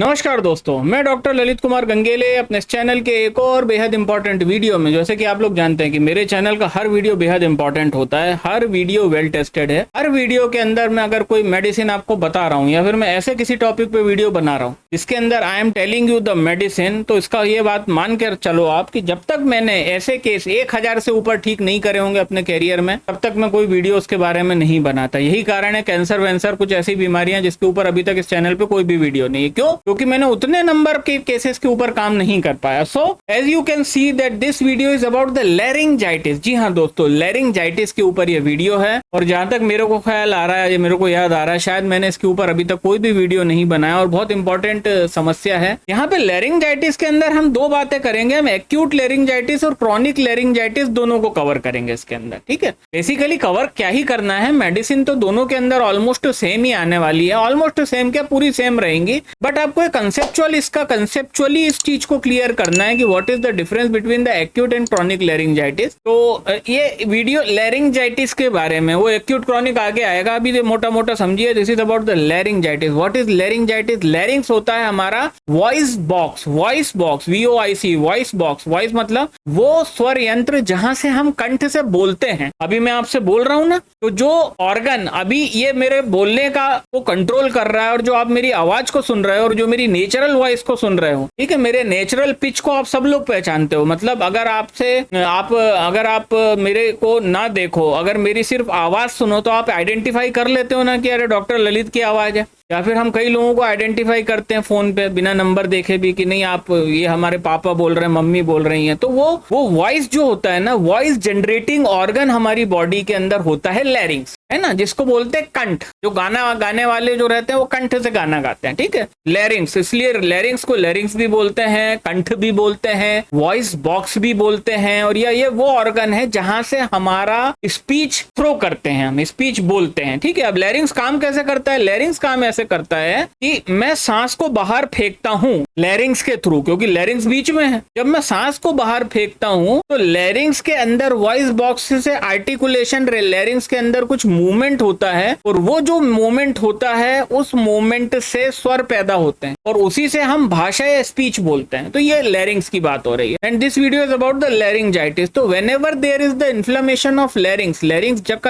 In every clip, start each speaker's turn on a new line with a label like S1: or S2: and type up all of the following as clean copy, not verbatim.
S1: नमस्कार दोस्तों, मैं डॉक्टर ललित कुमार गंगेले अपने इस चैनल के एक और बेहद इंपॉर्टेंट वीडियो में, जैसे कि आप लोग जानते हैं कि मेरे चैनल का हर वीडियो बेहद इंपॉर्टेंट होता है। हर वीडियो वेल टेस्टेड है। हर वीडियो के अंदर मैं अगर कोई मेडिसिन आपको बता रहा हूँ या फिर मैं ऐसे किसी टॉपिक पे वीडियो बना रहा हूँ जिसके अंदर I am telling you the medicine, तो इसका ये बात मान कर चलो आप कि जब तक मैंने ऐसे केस 1000 से ऊपर ठीक नहीं करे होंगे अपने कैरियर में, तब तक मैं कोई वीडियो उसके बारे में नहीं बनाता। यही कारण है कैंसर वैंसर कुछ ऐसी बीमारियां जिसके ऊपर अभी तक इस चैनल पे कोई भी वीडियो नहीं है। क्यों? क्योंकि मैंने उतने नंबर के केसेस के ऊपर काम नहीं कर पाया। So as you can see that this video is about the laryngitis. जी हाँ दोस्तों, लैरिंजाइटिस के ऊपर ये वीडियो है। और जहां तक मेरे को ख्याल आ रहा है, मेरे को याद आ रहा है, शायद मैंने इसके ऊपर अभी तक कोई भी वीडियो नहीं बनाया और बहुत इंपॉर्टेंट समस्या है। यहाँ पे लैरिंजाइटिस के अंदर हम दो बातें करेंगे। हम एक्यूट लैरिंजाइटिस और क्रॉनिक लैरिंजाइटिस दोनों को कवर करेंगे इसके अंदर। ठीक है, बेसिकली कवर क्या ही करना है, मेडिसिन तो दोनों के अंदर ऑलमोस्ट सेम ही आने वाली है। ऑलमोस्ट सेम क्या, पूरी सेम रहेंगी, बट आपको एक कंसेप्चुअली इस चीज को क्लियर करना है कि what is the difference between the acute and chronic laryngitis. तो ये वीडियो लैरिंजाइटिस के बारे में, वो एक्यूट क्रॉनिक आगे आएगा, अभी मोटा मोटा समझिए। This is about the laryngitis. What is laryngitis? लैरिंग्स होता है हमारा voice box, VOIC, voice box. Voice मतलब वो स्वर यंत्र जहां से हम कंठ से बोलते हैं। अभी मैं आपसे बोल रहा हूं ना, तो जो ऑर्गन अभी ये मेरे बोलने का वो कंट्रोल कर रहा है, और जो आप मेरी आवाज को सुन रहे हो और जो मेरी नेचुरल वॉइस को सुन रहे हो, ठीक है, मेरे नेचुरल पिच को आप सब लोग पहचानते हो। मतलब अगर आप मेरे को ना देखो, अगर मेरी सिर्फ आवाज सुनो, तो आप आइडेंटिफाई कर लेते हो ना कि अरे डॉक्टर ललित की आवाज है। या फिर हम कई लोगों को आइडेंटिफाई करते हैं फोन पे बिना नंबर देखे भी कि नहीं, आप ये हमारे पापा बोल रहे हैं, मम्मी बोल रही हैं। तो वो वॉइस जो होता है ना, वॉइस जनरेटिंग ऑर्गन हमारी बॉडी के अंदर होता है लैरिंग्स, है ना, जिसको बोलते हैं कंठ। जो गाना गाने वाले जो रहते हैं वो कंठ से गाना गाते हैं। ठीक है, लैरिंग्स, इसलिए लैरिंग्स को लैरिंग्स भी बोलते हैं, कंठ भी बोलते हैं, वॉइस बॉक्स भी बोलते हैं। और ये वो ऑर्गन है जहां से हमारा स्पीच थ्रो करते हैं, हम स्पीच बोलते हैं। ठीक है, अब लैरिंग्स काम कैसे करता है? लैरिंग्स काम ऐसे करता है कि मैं सांस को बाहर फेंकता हूं लैरिंग्स के थ्रू, क्योंकि लैरिंग्स बीच में है। जब मैं सांस को बाहर फेंकता हूं तो लैरिंग्स के अंदर वॉइस बॉक्स से आर्टिकुलेशन, लैरिंग्स के अंदर कुछ मूवमेंट होता है, और वो जो मूवमेंट होता है उस मूवमेंट से स्वर पैदा होते हैं, और उसी से हम भाषा या स्पीच बोलते हैं। तो ये लैरिंग्स की बात हो रही है। And this video is about the laryngitis. तो whenever there is the inflammation of larynx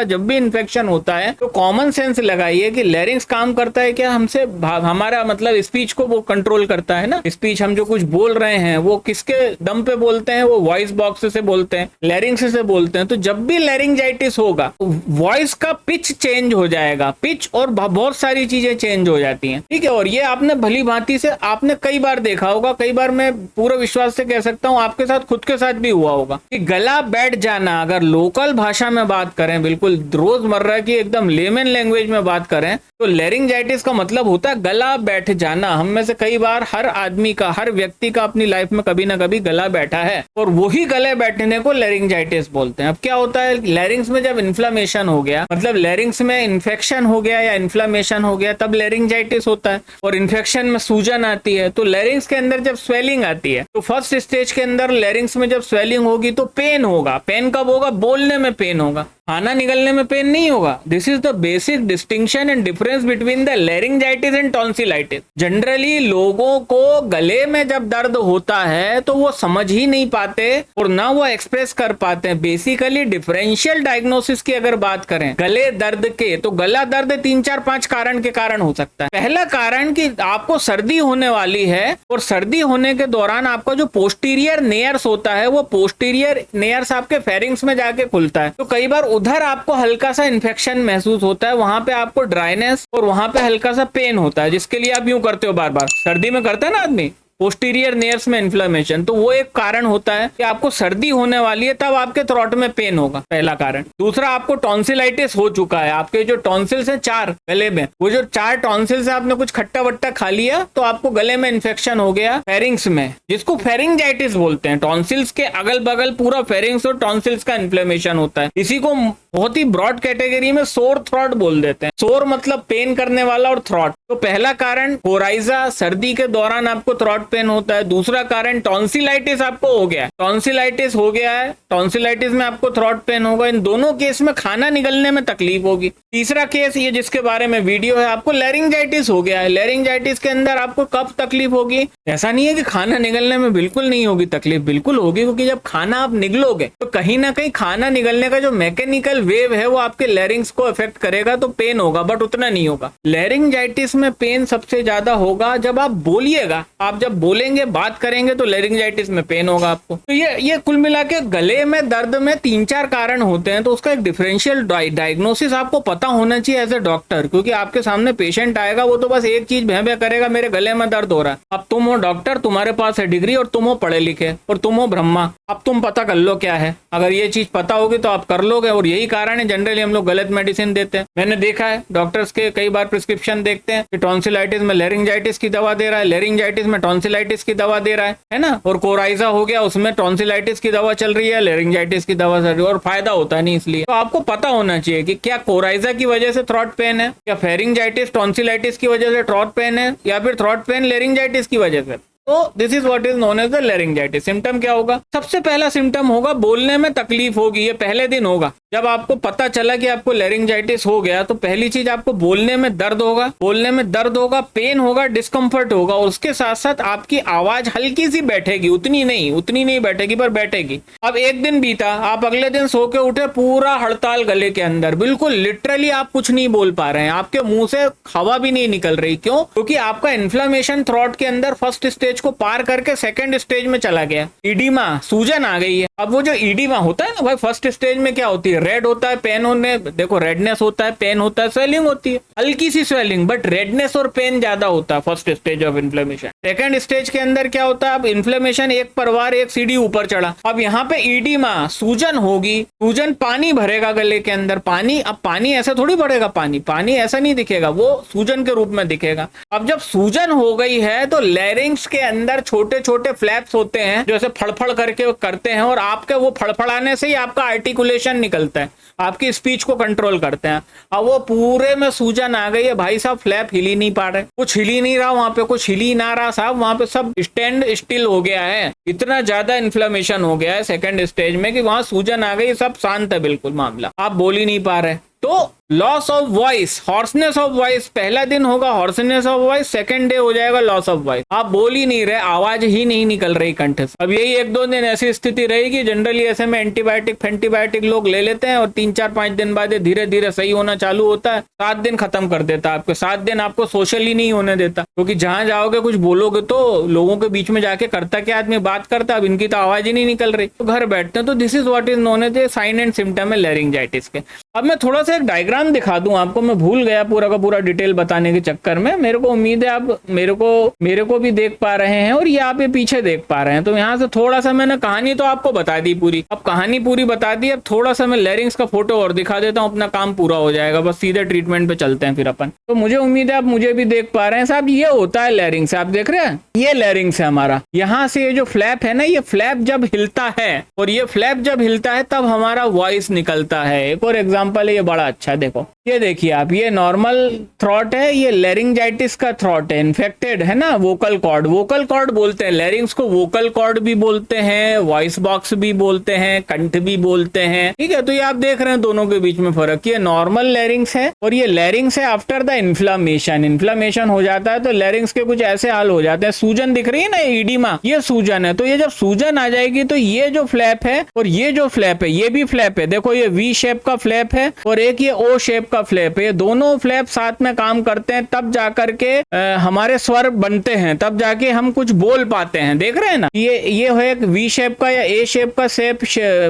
S1: जब भी इन्फेक्शन होता है, तो कॉमन सेंस लगाइए कि लैरिंग्स काम करता है क्या, हमसे हमारा मतलब स्पीच को वो कंट्रोल करता है ना। स्पीच हम जो कुछ बोल रहे हैं वो किसके दम पे बोलते हैं? वो वॉइस बॉक्स से बोलते हैं, लैरिंग्स से बोलते हैं। तो जब भी लैरिंजाइटिस होगा, वॉइस का पिच चेंज हो जाएगा, पिच और बहुत सारी चीजें चेंज हो जाती हैं। ठीक है, और ये आपने भली भांति से आपने कई बार देखा होगा, कई बार मैं पूरे विश्वास से कह सकता हूं आपके साथ, खुद के साथ भी हुआ होगा कि गला बैठ जाना। अगर लोकल भाषा में बात करें, बिल्कुल रोजमर्रा की एकदम लेमन लैंग्वेज में बात करें, तो लैरिंजाइटिस का मतलब होता है गला बैठ जाना। हम में से कई बार हर आदमी का, हर व्यक्ति का अपनी लाइफ में कभी ना कभी गला बैठा है, और वही गले बैठने को लैरिंजाइटिस बोलते हैं। अब क्या होता है, लैरिंग्स में जब इन्फ्लेमेशन हो गया, मतलब लैरिंग्स में इन्फेक्शन हो गया या इन्फ्लेमेशन हो गया, तब लैरिंजाइटिस होता है। और इन्फेक्शन में सूजन आती है। तो लैरिंग्स के अंदर जब स्वेलिंग आती है, तो फर्स्ट स्टेज के अंदर लैरिंग्स में जब स्वेलिंग होगी तो पेन होगा। पेन कब होगा? बोलने में पेन होगा, खाना निकलने में पेन नहीं होगा। This is the basic distinction and difference between the laryngitis and tonsillitis. Generally लोगों को गले में जब दर्द होता है तो वो समझ ही नहीं पाते और ना वो एक्सप्रेस कर पाते हैं। बेसिकली डिफरेंशियल डायग्नोसिस की अगर बात करें गले दर्द के, तो गला दर्द 3, 4, 5 कारण के कारण हो सकता है। पहला कारण कि आपको सर्दी होने वाली है, और सर्दी होने के दौरान आपका जो पोस्टीरियर नेयर्स होता है, वो पोस्टीरियर नेयर्स आपके फेरिंग्स में जाके खुलता है। तो कई बार उधर आपको हल्का सा इन्फेक्शन महसूस होता है, वहां पे आपको ड्राइनेस और वहां पे हल्का सा पेन होता है, जिसके लिए आप यूं करते हो, बार बार सर्दी में करता है ना आदमी, पोस्टीरियर नेयर्स में इन्फ्लेमेशन। तो वो एक कारण होता है कि आपको सर्दी होने वाली है, तब आपके थ्रोट में पेन होगा, पहला कारण। दूसरा, आपको टॉन्सिलाइटिस हो चुका है, आपके जो टॉन्सिल्स हैं 4 गले में, वो जो 4 टॉन्सिल्स है, आपने कुछ खट्टा वट्टा खा लिया तो आपको गले में इन्फेक्शन हो गया फेरिंग्स में, जिसको फेरिंजाइटिस बोलते हैं। टॉन्सिल्स के अगल बगल पूरा फेरिंग्स और टॉन्सिल्स का इन्फ्लेमेशन होता है। इसी को बहुत ही ब्रॉड कैटेगरी में सोर थ्रॉट बोल देते हैं। सोर मतलब पेन करने वाला और थ्रॉट। तो पहला कारण कोराइजा, सर्दी के दौरान आपको थ्रॉट पेन होता है। दूसरा कारण टॉन्सिलाइटिस आपको हो गया है, टॉन्सिलाइटिस हो गया है, टॉन्सिलाइटिस में आपको थ्रॉट पेन होगा। इन दोनों केस में खाना निगलने में तकलीफ होगी। तीसरा केस ये जिसके बारे में वीडियो है, आपको लैरिंजाइटिस हो गया है। लैरिंजाइटिस के अंदर आपको कब तकलीफ होगी? ऐसा नहीं है कि खाना निगलने में बिल्कुल नहीं होगी तकलीफ, बिल्कुल होगी, क्योंकि जब खाना आप निगलोगे तो कहीं ना कहीं खाना निगलने का जो मैकेनिकल वेव है वो आपके लैरिंग्स को अफेक्ट करेगा, तो पेन होगा, बट उतना नहीं होगा। लैरिंजाइटिस में पेन सबसे ज्यादा होगा जब आप बोलिएगा, आप जब बोलेंगे, बात करेंगे, तो लैरिंजाइटिस में पेन होगा आपको। तो ये कुल मिला के गले में दर्द में 3-4 कारण होते हैं। तो उसका एक डिफरेंशियल डायग्नोसिस आपको पता होना चाहिए एज ए डॉक्टर, क्योंकि आपके सामने पेशेंट आएगा, वो तो बस एक चीज भैं करेगा, मेरे गले में दर्द हो रहा है। अब तुम हो डॉक्टर, तुम्हारे पास है डिग्री, और तुम हो पढ़े लिखे, और तुम हो ब्रह्मा, अब तुम पता कर लो क्या है। अगर ये चीज पता होगी तो आप कर लोगे, और यही कारण है जनरली हम लोग गलत मेडिसिन देते हैं। मैंने देखा है डॉक्टर्स के कई बार प्रिस्क्रिप्शन देखते हैं कि टॉन्सिलाइटिस में लैरिंजाइटिस की दवा दे रहा है, लैरिंजाइटिस में टॉन्सिलाइटिस की दवा दे रहा है ना, और कोराइजा हो गया उसमें टॉन्सिलाइटिस की दवा चल रही है, लैरिंजाइटिस की दवा चल रही है, और फायदा होता नहीं। इसलिए तो आपको पता होना चाहिए कि क्या कोराइजा की वजह से थ्रॉट पेन है, या फेरिंजाइटिस टॉन्सिलाइटिस की वजह से थ्रॉट पेन है, या फिर थ्रॉट पेन लैरिंजाइटिस की वजह से। तो this is what is known as the laryngitis. Symptom क्या होगा? सबसे पहला सिम्टम होगा बोलने में तकलीफ होगी। ये पहले दिन होगा जब आपको पता चला कि आपको लैरिंजाइटिस हो गया, तो पहली चीज आपको बोलने में दर्द होगा, बोलने में दर्द होगा, पेन होगा, डिस्कम्फर्ट होगा, और उसके साथ साथ आपकी आवाज हल्की सी बैठेगी, उतनी नहीं बैठेगी, पर बैठेगी। अब एक दिन बीता, आप अगले दिन सो के उठे, पूरा हड़ताल गले के अंदर, बिल्कुल लिटरली आप कुछ नहीं बोल पा रहे हैं, आपके मुंह से हवा भी नहीं निकल रही। क्यों? क्योंकि आपका इन्फ्लेमेशन थ्रॉट के अंदर फर्स्ट स्टेज को पार करके सेकंड स्टेज में चला गया। इडीमा, सूजन आ गई है। अब वो जो इडीमा होता है ना भाई, फर्स्ट स्टेज में क्या होती है? रेड होता है, पेन होने, देखो रेडनेस होता है, पेन होता है, स्वेलिंग होती है, हल्की सी स्वेलिंग, बट रेडनेस और पेन ज्यादा होता है first stage of inflammation. Second stage के अंदर क्या होता है? अब इन्फ्लेमेशन एक परवार, एक सीढ़ी ऊपर चढ़ा, अब यहाँ पे इडीमा, सूजन होगी, सूजन, पानी भरेगा गले के अंदर, पानी। अब पानी ऐसा थोड़ी भरेगा, पानी ऐसा नहीं दिखेगा, वो सूजन के रूप में दिखेगा। अब जब सूजन हो गई है तो लैरिंग्स के अंदर छोटे छोटे फ्लैप्स होते हैं जो ऐसे फड़फड़ करके करते हैं, और आपके वो फड़फड़ाने से ही आपका आर्टिकुलेशन निकलता है, आपकी स्पीच को कंट्रोल करते हैं। अब वो पूरे में सूजन आ गई है भाई साहब, फ्लैप हिल ही नहीं पा रहे, कुछ हिल ही नहीं रहा, वहां पे कुछ हिल ही ना रहा साहब, वहां पे सब स्टैंड स्टिल हो गया है। इतना ज्यादा इन्फ्लेमेशन हो गया है सेकंड स्टेज में कि वहां सूजन आ गई, सब शांत है बिल्कुल मामला, आप बोल ही नहीं पा रहे। तो loss of voice, hoarseness of voice, पहला दिन होगा hoarseness of voice, second day हो जाएगा लॉस ऑफ वॉइस, आप बोल ही नहीं रहे, आवाज ही नहीं निकल रही कंठ से। अब यही 1-2 दिन ऐसी स्थिति रहेगी। जनरली ऐसे में एंटीबायोटिक लोग ले लेते हैं, और 3-4-5 दिन बाद धीरे धीरे सही होना चालू होता है। 7 दिन खत्म कर देता है आपके, 7 दिन आपको सोशल ही नहीं होने देता, क्योंकि जहां जाओगे कुछ बोलोगे तो लोगों के बीच में जाके करता क्या आदमी, बात करता, अब इनकी तो आवाज ही नहीं निकल रही, तो घर बैठते हैं। तो this is what is known as sign and symptom है लैरिंजाइटिस के। अब मैं थोड़ा सा एक डायग्राम दिखा दूं आपको, मैं भूल गया पूरा का पूरा डिटेल बताने के चक्कर में। मेरे को उम्मीद है आप मेरे को भी देख पा रहे हैं, और ये आप ये पीछे देख पा रहे हैं। तो यहाँ से थोड़ा सा मैंने कहानी तो आपको बता दी पूरी, अब कहानी पूरी बता दी, अब थोड़ा सा मैं लैरिंग्स का फोटो और दिखा देता हूँ, अपना काम पूरा हो जाएगा, बस सीधे ट्रीटमेंट पे चलते हैं फिर अपन। तो मुझे उम्मीद है आप मुझे भी देख पा रहे हैं साहब। ये होता है लैरिंग्स, आप देख रहे हैं, ये लैरिंग्स है हमारा। यहाँ से ये जो फ्लैप है ना, ये फ्लैप जब हिलता है, और ये फ्लैप जब हिलता है तब हमारा वॉइस निकलता है। एक और एग्जाम्पल है, ये बड़ा अच्छा, देखो ये देखिए आप, ये नॉर्मल थ्रॉट है, ये लैरिंजाइटिस का थ्रॉट है, इन्फेक्टेड है ना वोकल कॉर्ड बोलते हैं, लैरिंग्स को वोकल कॉर्ड भी बोलते हैं, वॉइस बॉक्स भी बोलते हैं, कंठ भी बोलते हैं, ठीक है। तो ये आप देख रहे हैं दोनों के बीच में फर्क, ये नॉर्मल लैरिंग्स है और ये लैरिंग्स है आफ्टर द इन्फ्लामेशन हो जाता है तो लैरिंग्स के कुछ ऐसे हाल हो जाते हैं। सूजन दिख रही है ना, ईडिमा, ये सूजन है। तो ये जब सूजन आ जाएगी तो ये जो फ्लैप है और ये जो फ्लैप है, ये भी फ्लैप है, देखो ये वी शेप का फ्लैप है और एक ये ओ शेप का फ्लैप है, ये दोनों फ्लैप साथ में काम करते हैं, तब जाकर के हमारे स्वर बनते हैं, तब जाके हम कुछ बोल पाते हैं। देख रहे हैं ना, ये है एक वी शेप का या ए शेप का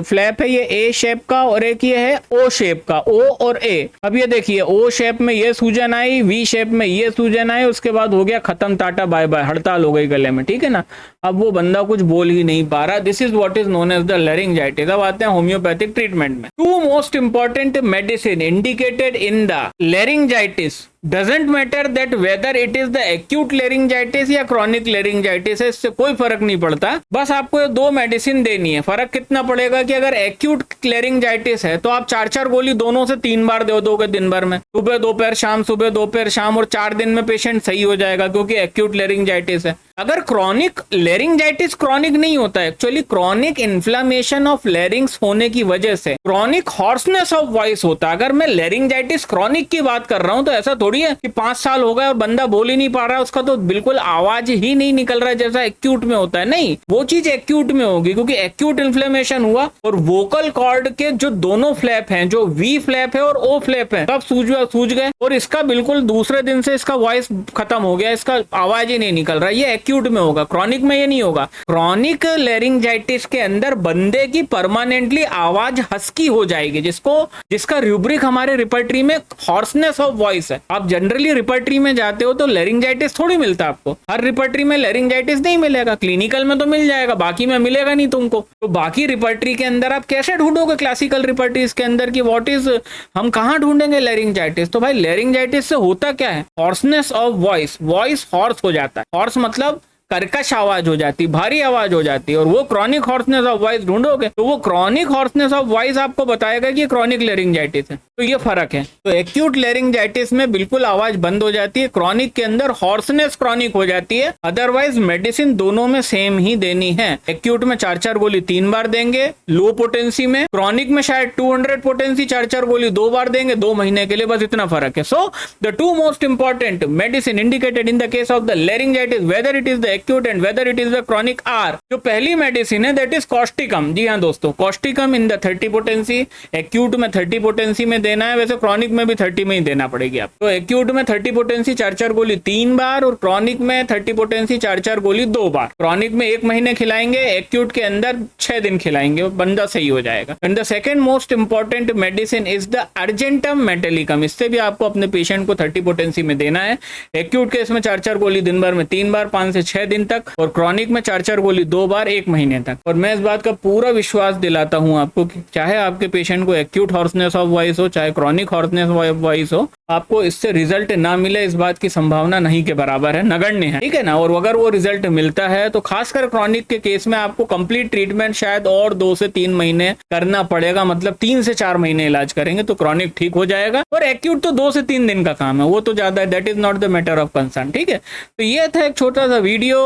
S1: फ्लैप है, ये ए शेप का, और एक ये है ओ शेप का, ओ और ए। अब ये देखिए ओ शेप में ये सूजन आई, वी शेप में ये सूजन आई, उसके बाद हो गया खत्म, टाटा बाय बाय, हड़ताल हो गई गले में, ठीक है ना। अब वो बंदा कुछ बोल ही नहीं पा रहा। This is what is known as the laryngitis. अब आते हैं होम्योपैथिक ट्रीटमेंट में। Two most important medicine indicated in the laryngitis doesn't matter that whether it is the acute laryngitis या क्रॉनिक लेरिंजाइटिस है, इससे कोई फर्क नहीं पड़ता। बस आपको 2 मेडिसिन देनी है। फर्क कितना पड़ेगा कि अगर एक्यूट लेरिंजाइटिस है तो आप 4-4 गोली दोनों से 3 बार दे दोगे दिन भर में, सुबह दोपहर शाम, सुबह दोपहर शाम, और 4 दिन में पेशेंट सही हो जाएगा क्योंकि एक्यूट लेरिंजाइटिस है। अगर क्रॉनिक लेरिंजाइटिस क्रॉनिक नहीं होता है, actually chronic inflammation of larynx होने की वजह से क्रॉनिक हॉर्सनेस ऑफ वॉइस होता है। अगर मैं लेरिंजाइटिस क्रॉनिक की बात कर रहा हूं तो ऐसा थोड़ी है कि 5 साल हो गए और बंदा बोल ही नहीं पा रहा है, उसका तो बिल्कुल आवाज ही नहीं निकल रहा है जैसा एक्यूट में होता है। नहीं, वो चीज एक्यूट में होगी क्योंकि एक्यूट इन्फ्लेमेशन हुआ और वोकल कॉर्ड के जो दोनों फ्लैप हैं, जो वी फ्लैप है और ओ फ्लैप है, सब सूज गए और इसका बिल्कुल दूसरे दिन से इसका वॉइस खत्म हो गया, इसका आवाज ही नहीं निकल रहा। ये एक्यूट में होगा, क्रॉनिक में ये नहीं होगा। क्रॉनिक लेरिंजाइटिस के अंदर बंदे की परमानेंटली आवाज हस्की हो जाएगी, जिसका रूब्रिक हमारे रिपर्टरी में हॉर्सनेस ऑफ वॉइस है। आप जनरली रिपर्टरी में जाते हो तो लेरिंजाइटिस थोड़ी मिलता है आपको, हर रिपर्टरी में लेरिंजाइटिस नहीं मिलेगा। क्लिनिकल में तो मिल जाएगा, बाकी में मिलेगा नहीं तुमको। तो बाकी रिपर्टरी के अंदर आप कैसे ढूंढोगे क्लासिकल रिपर्टरीज के अंदर कि व्हाट इज, हम कहां ढूंढेंगे लेरिंजाइटिस? तो भाई लेरिंजाइटिस से होता क्या है? Hoarseness of voice, voice horse हो जाता है। हॉर्स मतलब कर्कश आवाज हो जाती, भारी आवाज हो जाती है, और वो क्रॉनिक हॉर्सनेस ऑफ वॉइस ढूंढोगे तो वो क्रॉनिक हॉर्सनेस ऑफ वॉइस आपको बताएगा कि क्रॉनिक लेरिंजाइटिस है। तो ये फर्क है। तो एक्यूट लेरिंजाइटिस में बिल्कुल आवाज बंद हो जाती है, क्रॉनिक के अंदर हॉर्सनेस क्रॉनिक हो जाती है। अदरवाइज मेडिसिन दोनों में सेम ही देनी है। एक्यूट में 4-4 गोली 3 बार देंगे लो पोटेंसी में, क्रॉनिक में शायद 200 पोटेंसी 4-4 गोली 2 बार देंगे 2 महीने के लिए, बस इतना फर्क है। So the 2 most important medicine indicated in the case of the laryngitis whether it is the acute and whether it is the chronic or, जो पहली मेडिसिन है दैट इज कॉस्टिकम। जी हाँ दोस्तों, Causticum in the 30 potency, acute में 30 potency में देना है, वैसे क्रॉनिक में भी 30 में ही देना पड़ेगी आपको। तो एक्यूट में 30 पोटेंसी 4-4 गोली 3 बार और क्रॉनिक में 30 पोटेंसी 4-4 गोली 2 बार। क्रॉनिक में 1 महीने खिलाएंगे, एक्यूट के अंदर 6 दिन खिलाएंगे, बंदा सही हो जाएगा। And the second most important medicine is the argentum metallicum. इससे भी आपको अपने पेशेंट को 30 पोटेंसी में देना है। एक्यूट केस में 4-4 गोली दिन भर में 3 बार 5 से 6 दिन तक, और क्रॉनिक में 4-4 गोली 2 बार 1 महीने तक। और मैं इस बात का पूरा विश्वास दिलाता हूं आपको कि चाहे आपके पेशेंट को एक्यूट हॉर्सनेस ऑफ वॉइस हो, चाहे क्रॉनिक हॉर्सनेस ऑफ वॉइस हो, आपको इससे रिजल्ट ना मिले इस बात की संभावना नहीं के बराबर है, नगण्य है, ठीक है ना। और अगर वो रिजल्ट मिलता है तो खासकर क्रॉनिक के केस में आपको कंप्लीट ट्रीटमेंट शायद और 2 से 3 महीने करना पड़ेगा, मतलब 3 से 4 महीने इलाज करेंगे तो क्रॉनिक ठीक हो जाएगा। और एक्यूट तो 2 से 3 दिन का काम है, वो तो ज्यादा है, that is not the matter of concern, ठीक है। तो ये था एक छोटा सा वीडियो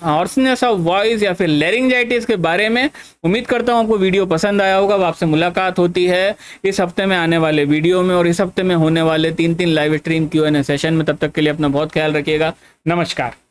S1: हॉर्सनेस ऑफ वॉइस या फिर लेरिंजाइटिस के बारे में। उम्मीद करता हूं आपको वीडियो पसंद आया होगा। आपसे मुलाकात होती है इस हफ्ते में आने वाले वीडियो में और इस हफ्ते में होने वाले 3-3 लाइव स्ट्रीम Q&A सेशन में। तब तक के लिए अपना बहुत ख्याल रखिएगा। नमस्कार।